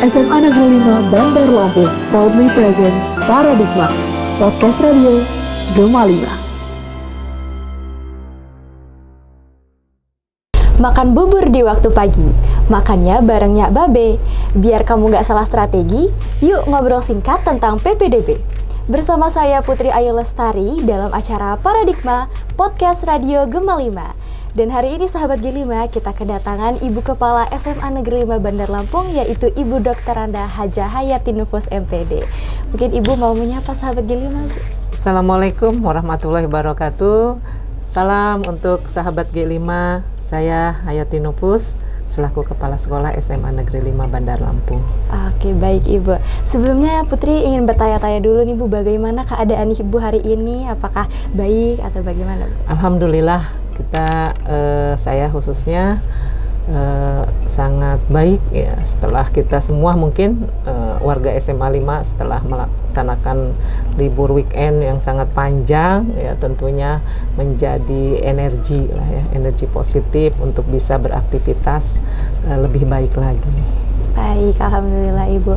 SMA Negeri 5 Bandar Lampung proudly present Paradigma Podcast Radio Gema 5. Makan bubur di waktu pagi, makannya bareng Nyak Babe. Biar kamu gak salah strategi, yuk ngobrol singkat tentang PPDB. Bersama saya Putri Ayu Lestari dalam acara Paradigma Podcast Radio Gema 5. Dan hari ini sahabat G5 kita kedatangan Ibu Kepala SMA Negeri 5 Bandar Lampung, yaitu Ibu Dr. Randa Hajah Hayati Nufus MPD. Mungkin Ibu mau menyapa sahabat G5, Bu? Assalamualaikum warahmatullahi wabarakatuh. Salam untuk sahabat G5. Saya Hayati Nufus selaku Kepala Sekolah SMA Negeri 5 Bandar Lampung. Oke, baik Ibu. Sebelumnya Putri ingin bertanya-tanya dulu nih Bu, bagaimana keadaan Ibu hari ini? Apakah baik atau bagaimana, Bu? Alhamdulillah, saya khususnya sangat baik ya, setelah kita semua mungkin warga SMA 5 setelah melaksanakan libur weekend yang sangat panjang ya, tentunya menjadi energi lah ya, energi positif untuk bisa beraktivitas lebih baik lagi. Baik, Alhamdulillah Ibu.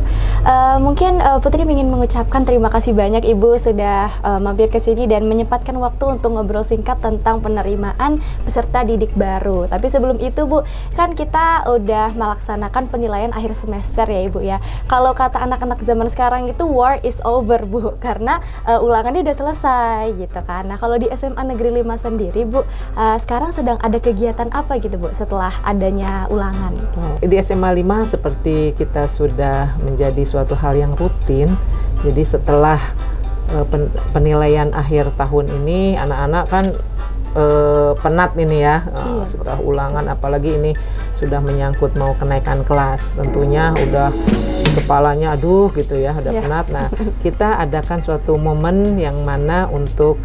Mungkin Putri ingin mengucapkan terima kasih banyak Ibu sudah mampir ke sini dan menyempatkan waktu untuk ngobrol singkat tentang penerimaan peserta didik baru. Tapi sebelum itu Bu, kan kita udah melaksanakan penilaian akhir semester ya Ibu ya. Kalau kata anak-anak zaman sekarang itu war is over Bu, karena ulangannya udah selesai gitu kan. Nah kalau di SMA Negeri 5 sendiri Bu, sekarang sedang ada kegiatan apa gitu Bu setelah adanya ulangan? Di SMA 5 seperti kita sudah menjadi suatu hal yang rutin. Jadi setelah penilaian akhir tahun ini, anak-anak kan penat ini ya, setelah ulangan, apalagi ini sudah menyangkut mau kenaikan kelas, tentunya udah kepalanya aduh gitu ya, udah penat. Nah kita adakan suatu momen yang mana untuk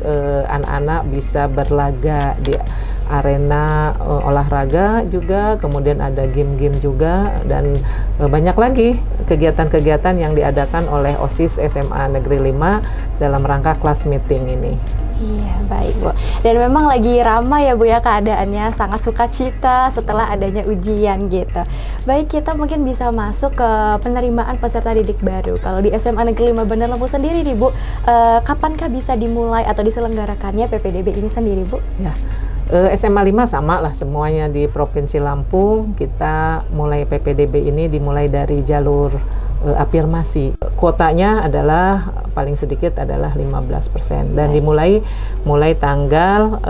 anak-anak bisa berlaga di arena olahraga juga, kemudian ada game-game juga, dan banyak lagi kegiatan-kegiatan yang diadakan oleh OSIS SMA Negeri 5 dalam rangka class meeting ini. Iya, baik Bu. Dan memang lagi ramai ya Bu ya keadaannya, sangat sukacita setelah adanya ujian gitu. Baik, kita mungkin bisa masuk ke penerimaan peserta didik baru. Kalau di SMA Negeri 5 Bandar Lampung sendiri nih Bu, kapankah bisa dimulai atau diselenggarakannya PPDB ini sendiri Bu? Ya, SMA 5 sama lah semuanya di Provinsi Lampung. Kita mulai PPDB ini dimulai dari jalur afirmasi. Kuotanya adalah paling sedikit adalah 15% dan dimulai tanggal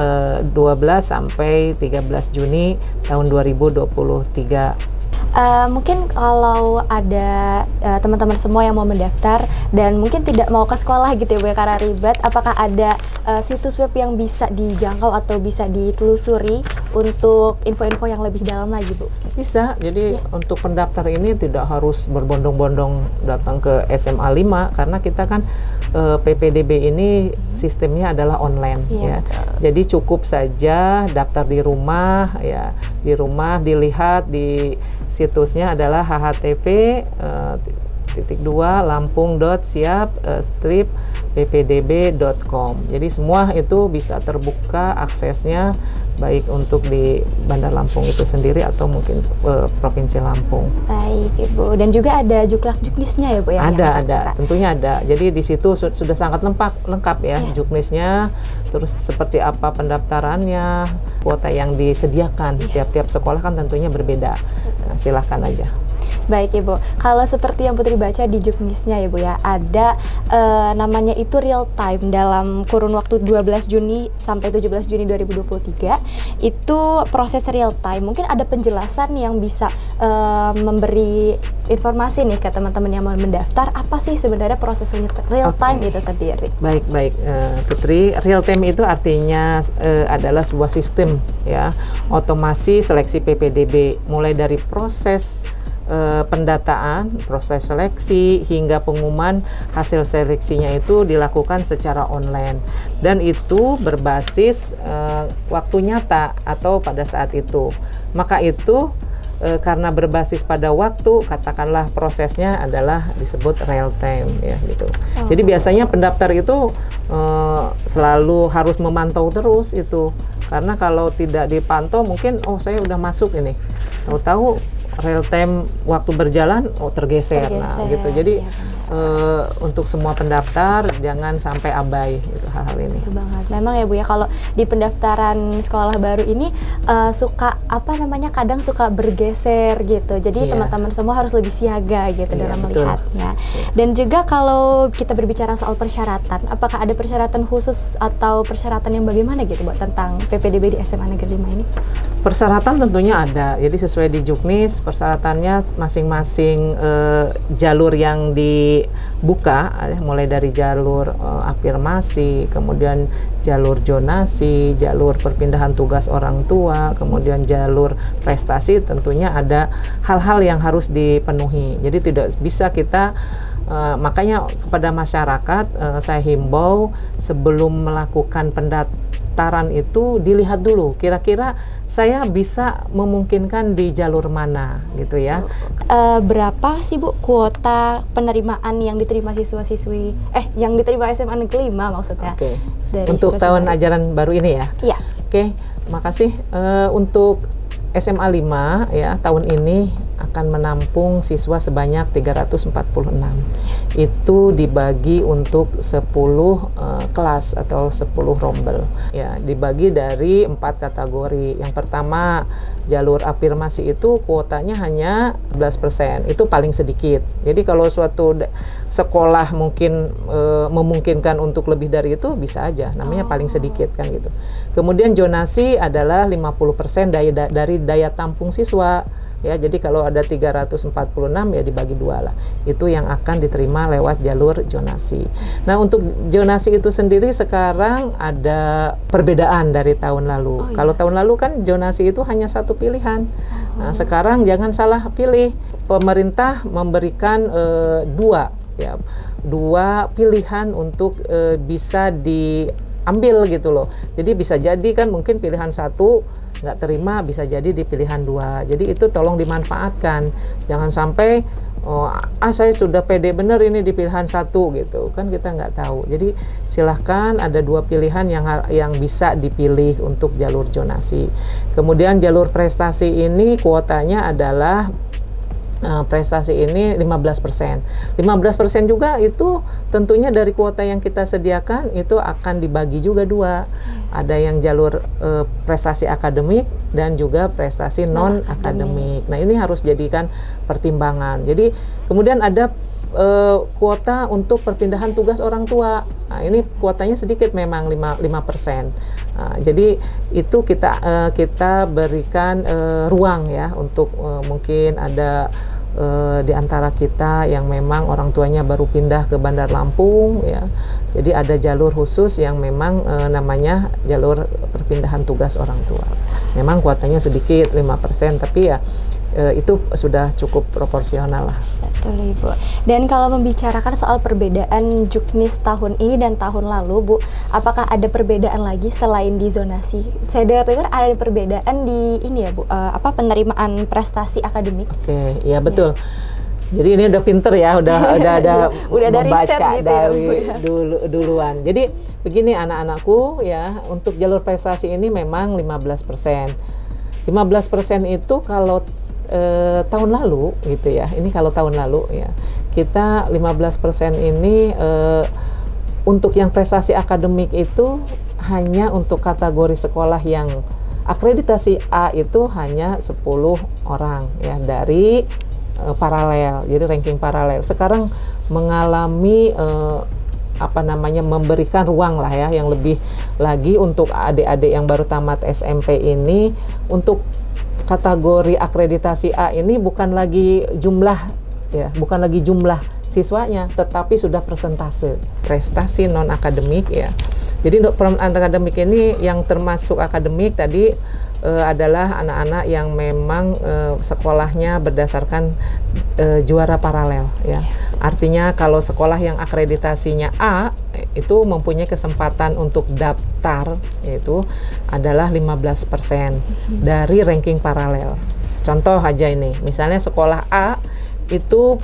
12 sampai 13 Juni tahun 2023. Mungkin kalau ada teman-teman semua yang mau mendaftar dan mungkin tidak mau ke sekolah gitu ya Bu karena ribet, apakah ada situs web yang bisa dijangkau atau bisa ditelusuri untuk info-info yang lebih dalam lagi Bu? Bisa, jadi untuk pendaftar ini tidak harus berbondong-bondong datang ke SMA 5 karena kita kan PPDB ini sistemnya adalah online ya. Jadi cukup saja daftar di rumah ya, di rumah dilihat di situsnya adalah http://lampung.siap-ppdb.com. Jadi semua itu bisa terbuka aksesnya, baik untuk di Bandar Lampung itu sendiri atau mungkin Provinsi Lampung. Baik Ibu, dan juga ada juknisnya ya Bu ya? Ada, tentunya ada. Jadi di situ sudah sangat lengkap ya juknisnya, terus seperti apa pendaftarannya, kuota yang disediakan. Tiap-tiap sekolah kan tentunya berbeda. Nah, silahkan aja. Baik Ibu, kalau seperti yang Putri baca di juknisnya ya Bu ya, ada namanya itu real time dalam kurun waktu 12 Juni sampai 17 Juni 2023, itu proses real time. Mungkin ada penjelasan yang bisa memberi informasi nih ke teman-teman yang mau mendaftar, apa sih sebenarnya proses real time itu sendiri? Baik Putri, real time itu artinya adalah sebuah sistem ya, otomasi seleksi PPDB, mulai dari proses pendataan, proses seleksi hingga pengumuman hasil seleksinya itu dilakukan secara online dan itu berbasis waktu nyata atau pada saat itu. Maka itu karena berbasis pada waktu, katakanlah prosesnya adalah disebut real time ya gitu. Jadi biasanya pendaftar itu selalu harus memantau terus itu, karena kalau tidak dipantau mungkin saya udah masuk ini, tahu-tahu real time waktu berjalan tergeser. Nah gitu. Jadi untuk semua pendaftar jangan sampai abai gitu hal-hal ini. Betul banget. Memang ya Bu ya, kalau di pendaftaran sekolah baru ini suka kadang suka bergeser gitu. Jadi teman-teman semua harus lebih siaga gitu dalam melihatnya. Dan juga kalau kita berbicara soal persyaratan, apakah ada persyaratan khusus atau persyaratan yang bagaimana gitu Bu tentang PPDB di SMA Negeri 5 ini? Persyaratan tentunya ada, jadi sesuai di Juknis persyaratannya masing-masing jalur yang dibuka, mulai dari jalur afirmasi, kemudian jalur zonasi, jalur perpindahan tugas orang tua, kemudian jalur prestasi, tentunya ada hal-hal yang harus dipenuhi. Jadi tidak bisa kita makanya kepada masyarakat saya himbau sebelum melakukan pendaftaran itu dilihat dulu kira-kira saya bisa memungkinkan di jalur mana gitu ya. Berapa sih Bu kuota penerimaan yang diterima siswa-siswi yang diterima SMA Negeri 5 maksudnya? Oke. Dari untuk tahun ajaran baru ini ya. Iya. Oke, makasih. Untuk SMA 5 ya tahun ini akan menampung siswa sebanyak 346. Itu dibagi untuk 10 kelas atau 10 rombel. Ya, dibagi dari 4 kategori. Yang pertama, jalur afirmasi itu kuotanya hanya 11%. Itu paling sedikit. Jadi kalau suatu sekolah mungkin memungkinkan untuk lebih dari itu bisa aja. Namanya paling sedikit kan gitu. Kemudian zonasi adalah 50% dari daya tampung siswa. Ya, jadi kalau ada 346 ya dibagi 2 lah. Itu yang akan diterima lewat jalur zonasi. Nah, untuk zonasi itu sendiri sekarang ada perbedaan dari tahun lalu. Kalau tahun lalu kan zonasi itu hanya satu pilihan. Nah, sekarang jangan salah pilih. Pemerintah memberikan 2 pilihan untuk bisa diambil gitu loh. Jadi bisa jadi kan mungkin pilihan 1 nggak terima, bisa jadi di pilihan 2. Jadi itu tolong dimanfaatkan. Jangan sampai saya sudah pede bener ini di pilihan 1 gitu. Kan kita nggak tahu. Jadi silahkan ada 2 pilihan yang bisa dipilih untuk jalur zonasi. Kemudian jalur prestasi ini kuotanya adalah prestasi ini 15%. 15% juga itu tentunya dari kuota yang kita sediakan itu akan dibagi juga 2. Ada yang jalur prestasi akademik dan juga prestasi non akademik. Nah, ini harus jadikan pertimbangan. Jadi kemudian ada kuota untuk perpindahan tugas orang tua. Nah, ini kuotanya sedikit memang 5%. Nah, jadi itu kita berikan ruang ya untuk mungkin ada di antara kita yang memang orang tuanya baru pindah ke Bandar Lampung ya. Jadi ada jalur khusus yang memang namanya jalur perpindahan tugas orang tua. Memang kuotanya sedikit 5%, tapi ya itu sudah cukup proporsional lah. Betul Ibu. Dan kalau membicarakan soal perbedaan Juknis tahun ini dan tahun lalu Bu, apakah ada perbedaan lagi selain di zonasi? Saya dengar ada perbedaan di ini ya Bu, penerimaan prestasi akademik. Oke, ya betul. Jadi ini udah pinter ya, udah ada udah ada membaca riset gitu dari ya, duluan. Jadi begini anak-anakku ya, untuk jalur prestasi ini memang 15%. 15% itu kalau tahun lalu gitu ya, ini kalau tahun lalu ya, kita 15% ini untuk yang prestasi akademik itu hanya untuk kategori sekolah yang akreditasi A itu hanya 10 orang ya dari paralel, jadi ranking paralel. Sekarang mengalami memberikan ruang lah ya yang lebih lagi untuk adik-adik yang baru tamat SMP ini. Untuk kategori akreditasi A ini bukan lagi jumlah siswanya, tetapi sudah persentase prestasi non akademik ya. Jadi untuk akademik ini yang termasuk akademik tadi adalah anak-anak yang memang sekolahnya berdasarkan juara paralel ya. Artinya kalau sekolah yang akreditasinya A itu mempunyai kesempatan untuk daftar yaitu adalah 15% dari ranking paralel. Contoh aja ini, misalnya sekolah A itu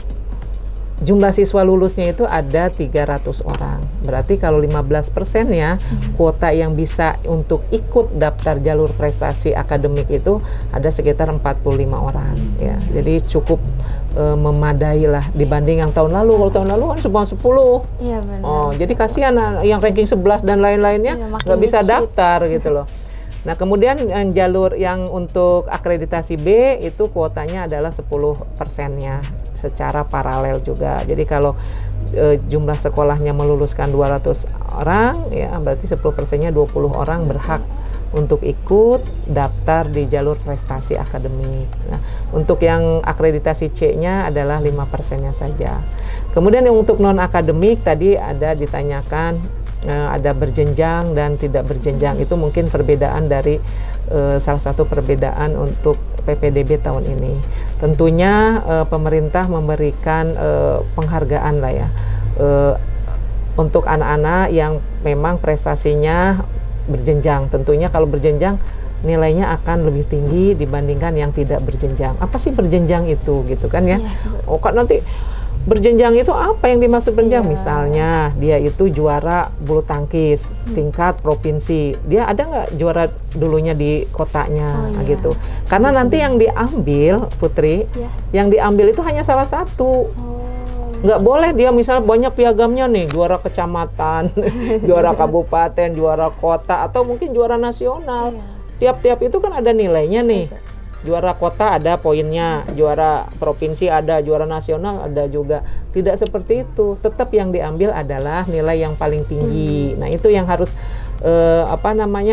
jumlah siswa lulusnya itu ada 300 orang. Berarti kalau 15%-nya kuota yang bisa untuk ikut daftar jalur prestasi akademik itu ada sekitar 45 orang ya. Jadi cukup memadai lah dibanding yang tahun lalu. Kalau tahun lalu kan cuma 10. Iya benar. Oh, jadi kasihan yang ranking 11 dan lain-lainnya Iya, makin nggak bisa dikit. daftar gitu loh. Nah, kemudian jalur yang untuk akreditasi B itu kuotanya adalah 10%-nya secara paralel juga. Jadi kalau jumlah sekolahnya meluluskan 200 orang, ya berarti 10%-nya 20 orang berhak untuk ikut daftar di jalur prestasi akademik. Nah, untuk yang akreditasi C-nya adalah 5%-nya saja. Kemudian yang untuk non-akademik tadi ada ditanyakan ada berjenjang dan tidak berjenjang. Itu mungkin perbedaan dari salah satu perbedaan untuk PPDB tahun ini. Tentunya pemerintah memberikan penghargaan lah ya untuk anak-anak yang memang prestasinya berjenjang. Tentunya kalau berjenjang nilainya akan lebih tinggi dibandingkan yang tidak berjenjang. Apa sih berjenjang itu gitu kan ya? Oh kan nanti berjenjang itu apa yang dimaksud berjenjang? Misalnya dia itu juara bulu tangkis tingkat provinsi, dia ada nggak juara dulunya di kotanya gitu? Karena nanti yang diambil Putri, yang diambil itu hanya salah satu. Nggak boleh dia misalnya banyak piagamnya nih, juara kecamatan, juara kabupaten, juara kota, atau mungkin juara nasional. Tiap-tiap itu kan ada nilainya nih. Juara kota ada poinnya, juara provinsi ada, juara nasional ada juga. Tidak seperti itu. Tetap yang diambil adalah nilai yang paling tinggi. Nah, itu yang harus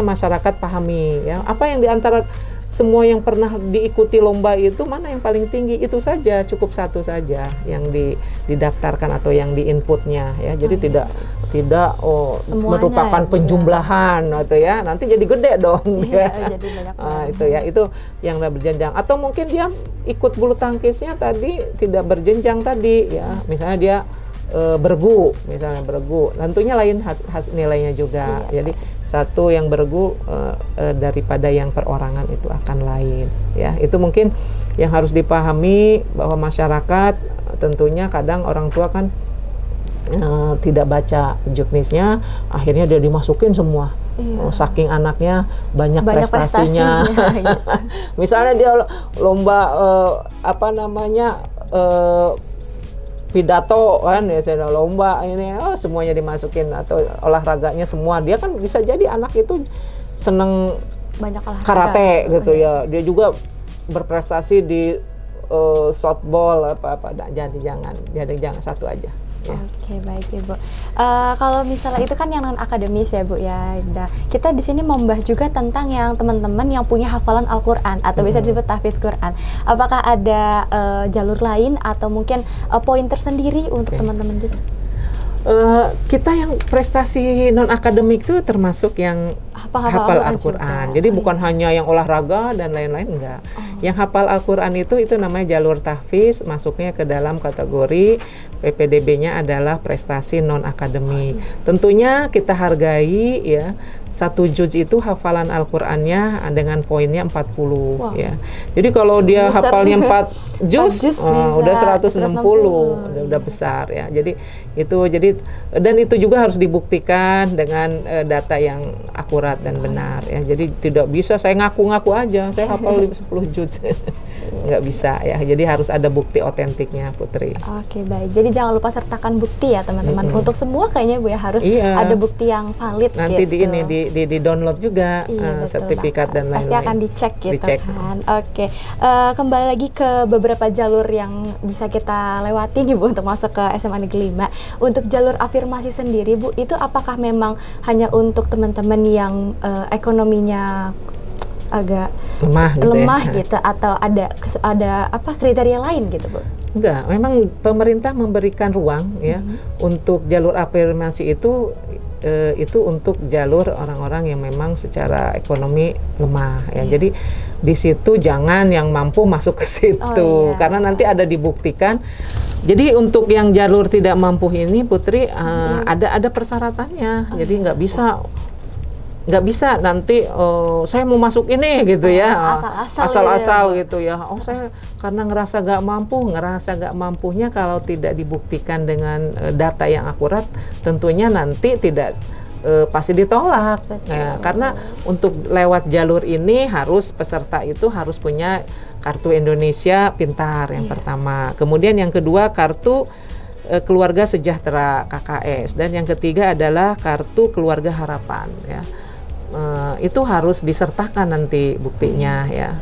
masyarakat pahami ya. Apa yang diantara semua yang pernah diikuti lomba itu mana yang paling tinggi, itu saja, cukup satu saja yang didaftarkan atau yang diinputnya ya. Jadi tidak merupakan penjumlahan atau ya nanti jadi gede dong ya. Jadi banyak Itu ya, itu yang udah berjenjang. Atau mungkin dia ikut bulu tangkisnya tadi tidak berjenjang tadi ya, misalnya dia bergu, misalnya bergu, tentunya lain nilainya juga. Jadi satu yang bergu daripada yang perorangan itu akan lain ya. Itu mungkin yang harus dipahami, bahwa masyarakat tentunya kadang orang tua kan tidak baca juknisnya, akhirnya dia dimasukin semua. Saking anaknya banyak prestasinya. Gitu. Misalnya dia lomba pidato kan ya, saya lomba ini semuanya dimasukin, atau olahraganya semua, dia kan bisa jadi anak itu seneng Banyak olahraga karate gitu ya, dia juga berprestasi di softball apa jadi jangan satu aja ya. Oke, baik Ibu. Kalau misalnya itu kan yang non akademis ya Bu ya. Nah, kita di sini membahas juga tentang yang teman-teman yang punya hafalan Al-Qur'an atau bisa disebut tahfiz Qur'an. Apakah ada jalur lain atau mungkin poin tersendiri untuk teman-teman gitu? Kita yang prestasi non akademik itu termasuk yang hafal Al-Qur'an. Jadi bukan hanya yang olahraga dan lain-lain, enggak. Yang hafal Al-Qur'an itu namanya jalur tahfiz, masuknya ke dalam kategori PPDB-nya adalah prestasi non akademik. Tentunya kita hargai ya, 1 juz itu hafalan Al-Qur'annya dengan poinnya 40 ya. Jadi kalau dia hafalnya 4 juz udah 160, udah besar ya. Jadi dan itu juga harus dibuktikan dengan data yang akurat dan benar ya. Jadi tidak bisa saya ngaku-ngaku aja saya hafal 10 juz. Nggak bisa ya. Jadi harus ada bukti otentiknya Putri. Oke, baik. Jadi jangan lupa sertakan bukti ya teman-teman. Untuk semua kayaknya Bu ya harus ada bukti yang valid. Nanti gitu. di download juga sertifikat dan lain-lain. Pasti akan dicek gitu kan. Oke. Kembali lagi ke beberapa jalur yang bisa kita lewati nih Bu untuk masuk ke SMA Negeri 5. Untuk jalur afirmasi sendiri Bu, itu apakah memang hanya untuk teman-teman yang ekonominya agak lemah gitu atau ada apa kriteria lain gitu Bu? Enggak, memang pemerintah memberikan ruang ya untuk jalur afirmasi itu untuk jalur orang-orang yang memang secara ekonomi lemah ya. Jadi di situ jangan yang mampu masuk ke situ karena nanti ada dibuktikan. Jadi untuk yang jalur tidak mampu ini Putri ada persyaratannya. Jadi nggak bisa nggak bisa nanti saya mau masuk ini gitu ya, asal-asal gitu ya. Oh saya karena ngerasa nggak mampunya kalau tidak dibuktikan dengan data yang akurat, tentunya nanti tidak pasti ditolak. Nah, karena untuk lewat jalur ini peserta itu harus punya kartu Indonesia Pintar yang pertama. Kemudian yang kedua kartu Keluarga Sejahtera KKS, dan yang ketiga adalah kartu Keluarga Harapan ya. Itu harus disertakan nanti buktinya ya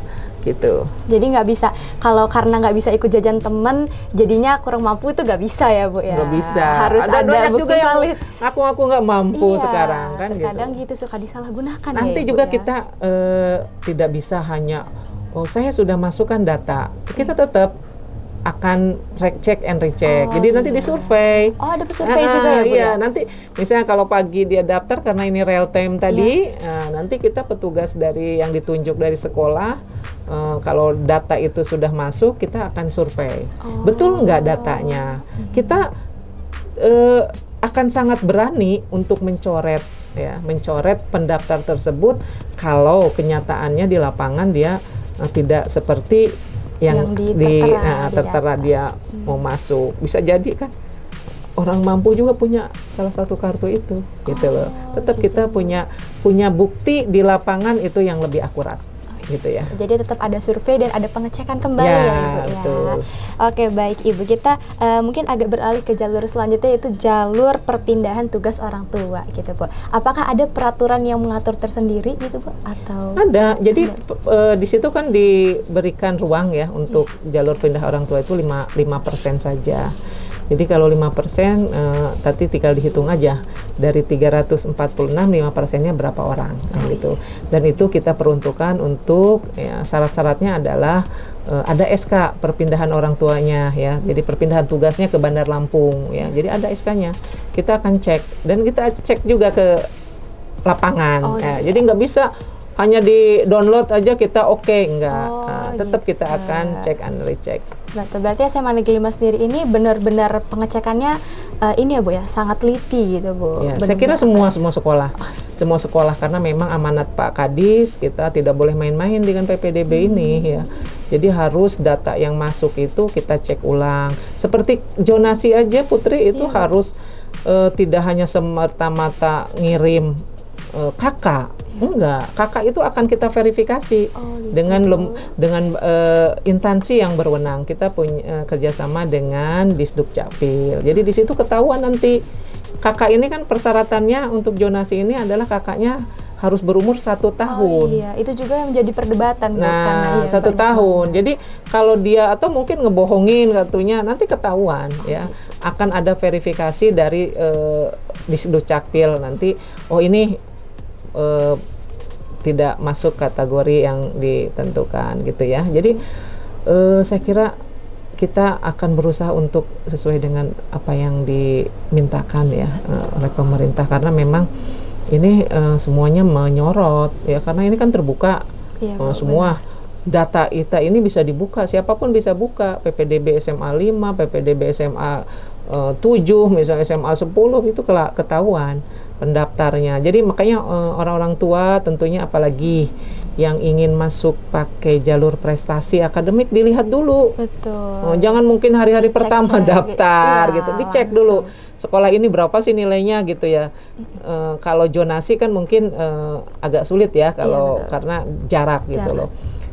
gitu. Jadi nggak bisa, kalau karena nggak bisa ikut jajan teman jadinya kurang mampu, itu nggak bisa ya Bu ya? Nggak bisa. Harus ada banyak bukti juga yang valid. Aku nggak mampu Iya, sekarang kan terkadang gitu. suka disalahgunakan Nanti ya, Ibu juga ya? kita tidak bisa hanya saya sudah masukkan data, kita tetap akan check and recheck. Jadi nanti disurvei. Oh, ada survei juga ya Bu iya, ya? nanti misalnya kalau pagi dia daftar karena ini real time tadi, nanti kita petugas dari yang ditunjuk dari sekolah, kalau data itu sudah masuk, kita akan survei. Betul nggak datanya? Kita akan sangat berani untuk mencoret pendaftar tersebut kalau kenyataannya di lapangan dia tidak seperti yang tertera dia mau masuk. Bisa jadi kan orang mampu juga punya salah satu kartu itu gitu loh. Tetap kita punya bukti di lapangan itu yang lebih akurat gitu ya. Jadi tetap ada survei dan ada pengecekan kembali ya Ibu ya. Betul. Oke, baik Ibu, kita mungkin agak beralih ke jalur selanjutnya, yaitu jalur perpindahan tugas orang tua gitu Bu. Apakah ada peraturan yang mengatur tersendiri gitu Bu atau? Ada. Jadi di situ kan diberikan ruang ya untuk jalur pindah orang tua itu 5% saja. Jadi kalau 5%, tadi tinggal dihitung aja dari 346, 5%-nya berapa orang, gitu. Dan itu kita peruntukkan untuk syarat-syaratnya adalah ada SK perpindahan orang tuanya ya. Jadi perpindahan tugasnya ke Bandar Lampung ya. Jadi ada SK-nya. Kita akan cek dan kita cek juga ke lapangan. Jadi nggak bisa hanya di download aja kita enggak. Tetap kita akan cek and recheck. Berarti SMA Negeri 5 sendiri ini benar-benar pengecekannya ini ya Bu ya, sangat teliti gitu Bu. Ya, saya kira semua sekolah karena memang amanat Pak Kadis, kita tidak boleh main-main dengan PPDB ini ya. Jadi harus data yang masuk itu kita cek ulang. Seperti zonasi aja Putri itu harus tidak hanya semerta-mata ngirim kakak. Enggak, kakak itu akan kita verifikasi dengan instansi yang berwenang. Kita punya kerjasama dengan Disduk Capil. Jadi di situ ketahuan nanti kakak ini kan persyaratannya untuk zonasi ini adalah kakaknya harus berumur 1 tahun. Oh iya, itu juga yang menjadi perdebatan. Nah, 1 tahun. Jadi kalau dia atau mungkin ngebohongin kartunya, nanti ketahuan ya. Akan ada verifikasi dari Disduk Capil nanti. Oh ini tidak masuk kategori yang ditentukan gitu ya. Jadi saya kira kita akan berusaha untuk sesuai dengan apa yang dimintakan ya oleh pemerintah, karena memang ini semuanya menyorot ya, karena ini kan terbuka semua. Data kita ini bisa dibuka, siapapun bisa buka. PPDB SMA 5, PPDB SMA 7, misalnya SMA 10 itu ketahuan pendaftarnya. Jadi makanya orang-orang tua tentunya apalagi yang ingin masuk pakai jalur prestasi akademik dilihat dulu. Betul. Jangan mungkin hari-hari pertama daftar gitu. Dicek dulu. Sekolah ini berapa sih nilainya gitu ya. Kalau zonasi kan mungkin agak sulit ya kalau karena jarak gitu loh.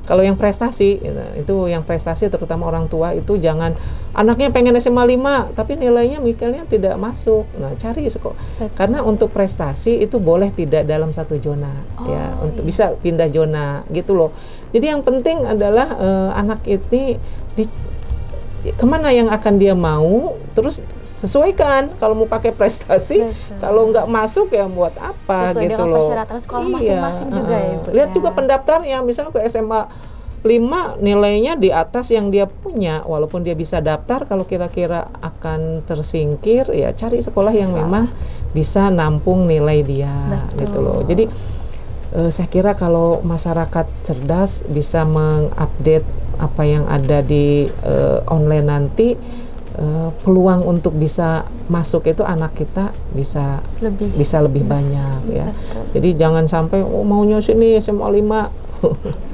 Kalau yang prestasi, itu yang prestasi terutama orang tua itu jangan anaknya pengen SMA 5 tapi nilainya misalnya tidak masuk. Nah, cari sekolah. Karena untuk prestasi itu boleh tidak dalam satu zona ya, untuk bisa pindah zona gitu loh. Jadi yang penting adalah anak ini kemana yang akan dia mau, terus sesuaikan. Kalau mau pakai prestasi, kalau nggak masuk ya buat apa sesuai gitu dengan loh. persyaratan sekolah masing-masing juga ya Ibu. Lihat juga pendaftarnya, misalnya ke SMA 5 nilainya di atas yang dia punya, walaupun dia bisa daftar, kalau kira-kira akan tersingkir ya cari sekolah yang memang bisa nampung nilai dia. Gitu loh. Jadi saya kira kalau masyarakat cerdas bisa mengupdate apa yang ada di online nanti, peluang untuk bisa masuk itu anak kita bisa lebih banyak ya. Betul. Jadi jangan sampai maunya sini SMA 5.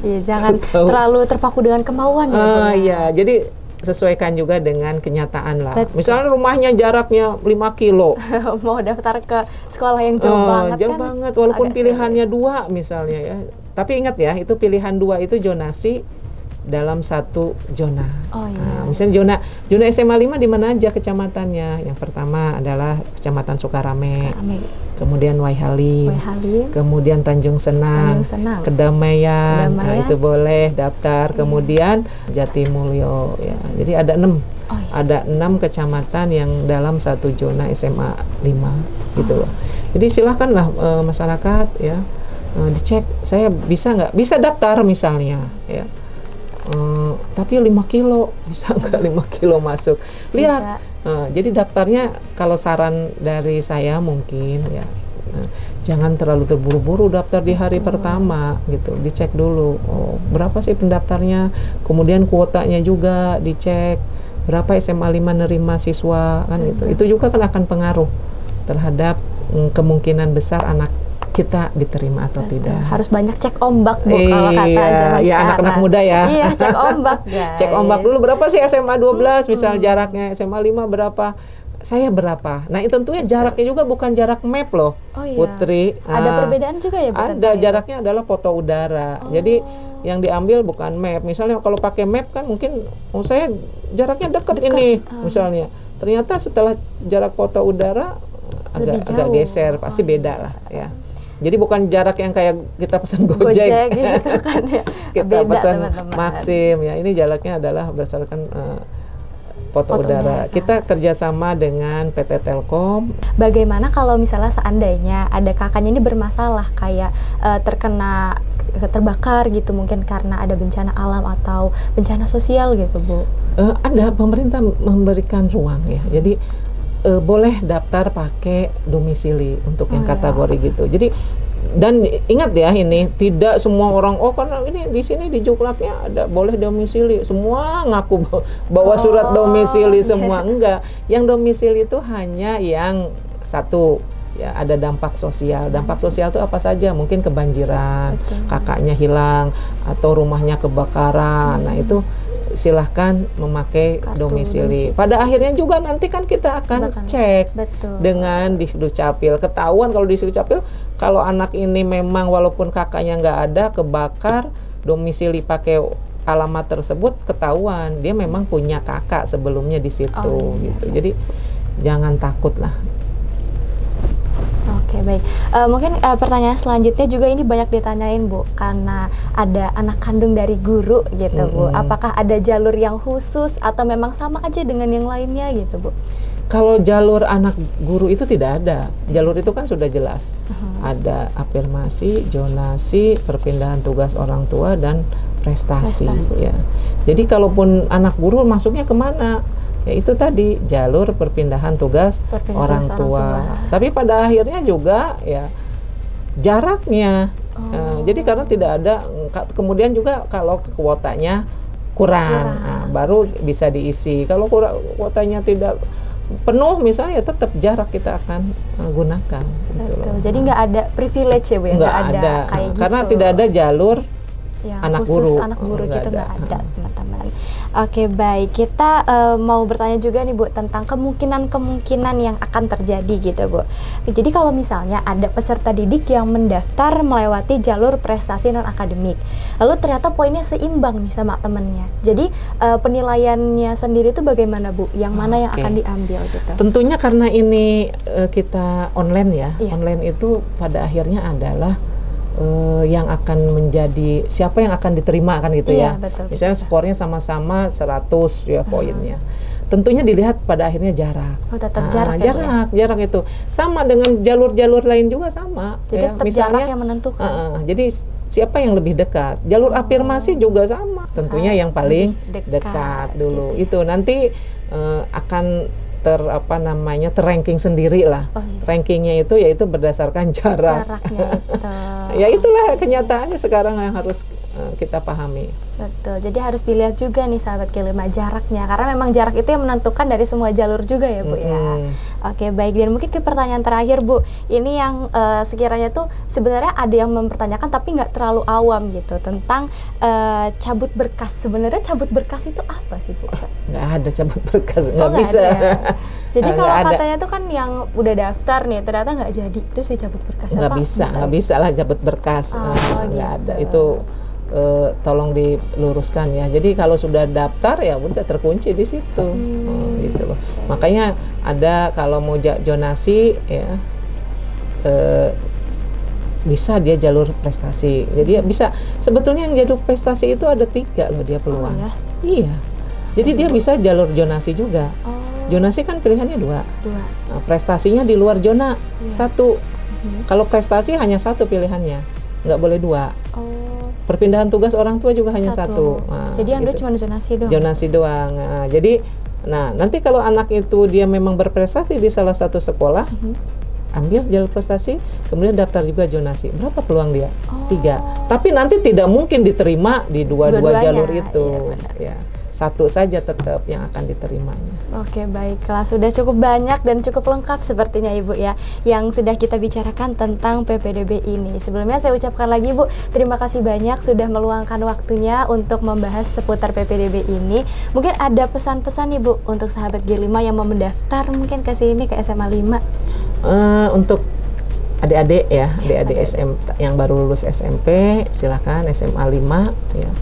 Iya, jangan terlalu terpaku dengan kemauan ya, Bu. Iya, jadi sesuaikan juga dengan kenyataan lah. Betul. Misalnya rumahnya jaraknya 5 kilo. Mau daftar ke sekolah yang jauh banget jauh kan? banget, walaupun agak pilihannya 2 misalnya ya. Tapi ingat ya, itu pilihan 2 itu zonasi dalam satu zona. Oh iya. Nah, misalnya zona SMA 5 di mana aja kecamatannya? Yang pertama adalah Kecamatan Sukarame. Kemudian Waihalim, kemudian Tanjung Senang, Kedamaian, nah itu boleh daftar, kemudian Jatimulyo, ya. Jadi ada 6, ada 6 kecamatan yang dalam satu zona SMA 5 gitu loh. Jadi silahkanlah masyarakat ya dicek, saya bisa nggak, bisa daftar misalnya, ya. Tapi 5 kilo bisa nggak 5 kilo masuk? Lihat. Jadi daftarnya kalau saran dari saya mungkin ya jangan terlalu terburu-buru daftar di hari pertama gitu, dicek dulu berapa sih pendaftarnya, kemudian kuotanya juga dicek, berapa SMA 5 nerima siswa kan gitu. Itu juga kan akan pengaruh terhadap kemungkinan besar anak kita diterima atau tidak. Harus banyak cek ombak, Bu, kalau kata zaman ya anak-anak muda ya. Iya, cek ombak, guys. Cek ombak dulu, berapa sih SMA 12 misal jaraknya, SMA 5 berapa, saya berapa. Nah, itu tentunya jaraknya juga bukan jarak map loh, Putri. Ada perbedaan juga ya, Bu? Ada, jaraknya adalah foto udara. Jadi yang diambil bukan map. Misalnya kalau pakai map kan mungkin saya jaraknya dekat ini misalnya. Ternyata setelah jarak foto udara agak geser, pasti beda lah ya. Jadi bukan jarak yang kayak kita pesan Gojek gitu kan ya. Kita beda, pesan teman-teman. Maxim ya. Ini jaraknya adalah berdasarkan foto udara. Kita kerjasama dengan PT Telkom. Bagaimana kalau misalnya seandainya ada kakaknya ini bermasalah kayak terkena terbakar gitu, mungkin karena ada bencana alam atau bencana sosial gitu, Bu? Ada, pemerintah memberikan ruang ya. Jadi boleh daftar pakai domisili untuk yang kategori gitu. Jadi dan ingat ya, ini tidak semua orang karena ini di sini di Juklaknya ada boleh domisili, semua ngaku bawa surat domisili semua. Enggak, yang domisili itu hanya yang satu ya, ada dampak sosial. Dampak sosial itu apa saja? Mungkin kebanjiran, kakaknya hilang atau rumahnya kebakaran. Nah, itu silahkan memakai domisili. Pada akhirnya juga nanti kan kita akan cek dengan di Dukcapil. Ketahuan kalau di Dukcapil, kalau anak ini memang walaupun kakaknya nggak ada, kebakar, domisili pakai alamat tersebut, ketahuan dia memang punya kakak sebelumnya di situ gitu. Jadi jangan takut lah. Oke, baik. Mungkin pertanyaan selanjutnya juga ini banyak ditanyain, Bu, karena ada anak kandung dari guru gitu, Bu. Apakah ada jalur yang khusus atau memang sama aja dengan yang lainnya gitu, Bu? Kalau jalur anak guru itu tidak ada. Jalur itu kan sudah jelas. Ada afirmasi, zonasi, perpindahan tugas orang tua, dan prestasi. Ya. Jadi kalaupun anak guru masuknya kemana? Ya itu tadi jalur perpindahan tugas orang tua. Tapi pada akhirnya juga ya jaraknya. Jadi karena tidak ada, kemudian juga kalau kuotanya kurang. Nah, baru bisa diisi. Kalau kuotanya tidak penuh misalnya, ya tetap jarak kita akan gunakan. Gitu loh. Jadi nggak ada privilege ya, Bu? Nggak ada kayak gitu. Karena tidak ada jalur ya, anak khusus guru. anak guru gitu nggak ada, teman-teman. Oke, baik. Kita mau bertanya juga nih, Bu, tentang kemungkinan yang akan terjadi gitu, Bu. Jadi kalau misalnya ada peserta didik yang mendaftar melewati jalur prestasi non akademik, lalu ternyata poinnya seimbang nih sama temennya. Jadi penilaiannya sendiri itu bagaimana, Bu? Yang mana yang akan diambil gitu? Tentunya karena ini kita online ya. Online itu pada akhirnya adalah yang akan menjadi siapa yang akan diterima kan gitu ya. Betul, misalnya skornya sama-sama 100 ya poinnya. Tentunya dilihat pada akhirnya jarak. Tetap jarak. Jarak itu sama dengan jalur-jalur lain juga sama. Jadi tetap jarak yang menentukan. Jadi siapa yang lebih dekat? Jalur afirmasi juga sama. Tentunya yang paling dekat dulu. Itu nanti akan terranking sendiri lah. Rankingnya itu yaitu berdasarkan jarak. Jaraknya itu. Ya itulah kenyataannya sekarang yang harus kita pahami. Betul, jadi harus dilihat juga nih sahabat G5 jaraknya, karena memang jarak itu yang menentukan dari semua jalur juga ya Bu ya. Oke baik, dan mungkin ke pertanyaan terakhir Bu, ini yang sekiranya tuh sebenarnya ada yang mempertanyakan tapi nggak terlalu awam gitu tentang cabut berkas. Sebenarnya cabut berkas itu apa sih Bu? Nggak ada cabut berkas, nggak nggak bisa. ada ya? Jadi Nggak kalau ada. katanya tuh kan yang udah daftar nih ternyata nggak jadi, terus dicabut berkas Nggak apa? bisa, nggak bisa lah cabut berkas. Oh, Nggak ada, gitu. itu tolong diluruskan ya. Jadi kalau sudah daftar ya udah terkunci di situ, gitu loh. Makanya ada kalau mau zonasi ya bisa dia jalur prestasi. Jadi ya bisa, sebetulnya yang jalur prestasi itu ada 3 loh dia peluang. Oh, ya? Iya. Jadi dia bisa jalur zonasi juga. Oh, Zonasi kan pilihannya 2. 2. Nah, prestasinya di luar zona 1. Kalau prestasi hanya 1 pilihannya, nggak boleh 2. Oh, Perpindahan tugas orang tua juga hanya 1. Nah, jadi yang 2 gitu. cuma zonasi doang. Zonasi doang. Nah, jadi, nanti kalau anak itu dia memang berprestasi di salah satu sekolah, ambil jalur prestasi, kemudian daftar juga zonasi. Berapa peluang dia? 3. Tapi nanti tidak mungkin diterima di dua-dua Dua-duanya, jalur itu. iya benar. Ya, 1 saja tetap yang akan diterimanya. Oke baiklah, sudah cukup banyak dan cukup lengkap sepertinya Ibu ya yang sudah kita bicarakan tentang PPDB ini. Sebelumnya saya ucapkan lagi Bu, terima kasih banyak sudah meluangkan waktunya untuk membahas seputar PPDB ini. Mungkin ada pesan-pesan nih Bu untuk sahabat G5 yang mau mendaftar mungkin ke sini ke SMA 5. Untuk adik-adik ya, adik-adik SM yang baru lulus SMP, silakan SMA 5 ya.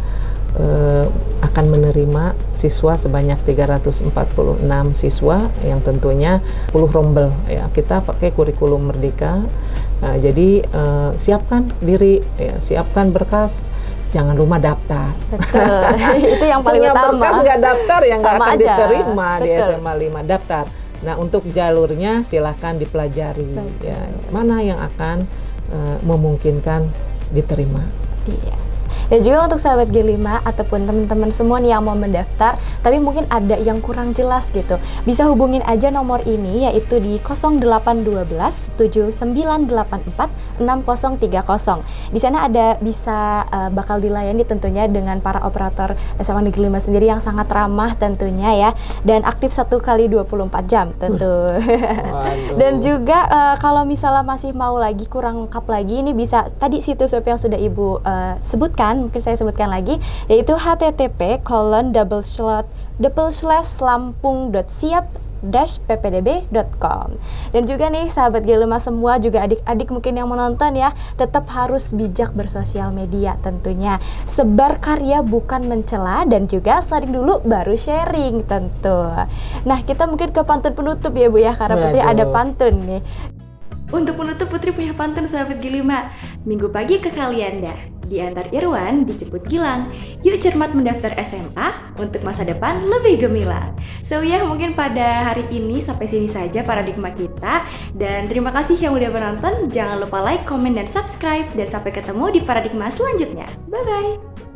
Akan menerima siswa sebanyak 346 siswa yang tentunya 10 rombel ya. Kita pakai kurikulum Merdeka. Jadi siapkan diri ya, siapkan berkas, jangan lupa daftar. Betul. Itu yang paling Punya utama. berkas nggak daftar ya nggak Sama akan aja. diterima di Betul. SMA 5. Daftar. Nah, untuk jalurnya silahkan dipelajari ya, mana yang akan memungkinkan diterima. Iya. Dan juga untuk sahabat G5 ataupun teman-teman semua nih yang mau mendaftar tapi mungkin ada yang kurang jelas gitu, bisa hubungin aja nomor ini yaitu di 0812 7984 6030. Di sana ada bisa bakal dilayani tentunya dengan para operator SMA Negeri 5 sendiri yang sangat ramah tentunya ya, dan aktif 1 kali 24 jam tentu. Dan juga kalau misalnya masih mau lagi kurang lengkap lagi, ini bisa tadi situs web yang sudah Ibu sebutkan, mungkin saya sebutkan lagi, yaitu http://lampung.siap-ppdb.com. Dan juga nih sahabat G5 semua, juga adik-adik mungkin yang menonton ya, tetap harus bijak bersosial media tentunya. Sebar karya bukan mencela, dan juga sharing dulu baru sharing tentu. Nah, kita mungkin ke pantun penutup ya Bu ya, karena Putri ada pantun nih. Untuk penutup, Putri punya pantun sahabat G5. Minggu pagi ke Kalianda, diantar Irwan, dijemput Gilang. Yuk cermat mendaftar SMA untuk masa depan lebih gemilang. So ya, mungkin pada hari ini sampai sini saja paradigma kita. Dan terima kasih yang udah menonton. Jangan lupa like, komen, dan subscribe. Dan sampai ketemu di paradigma selanjutnya. Bye-bye.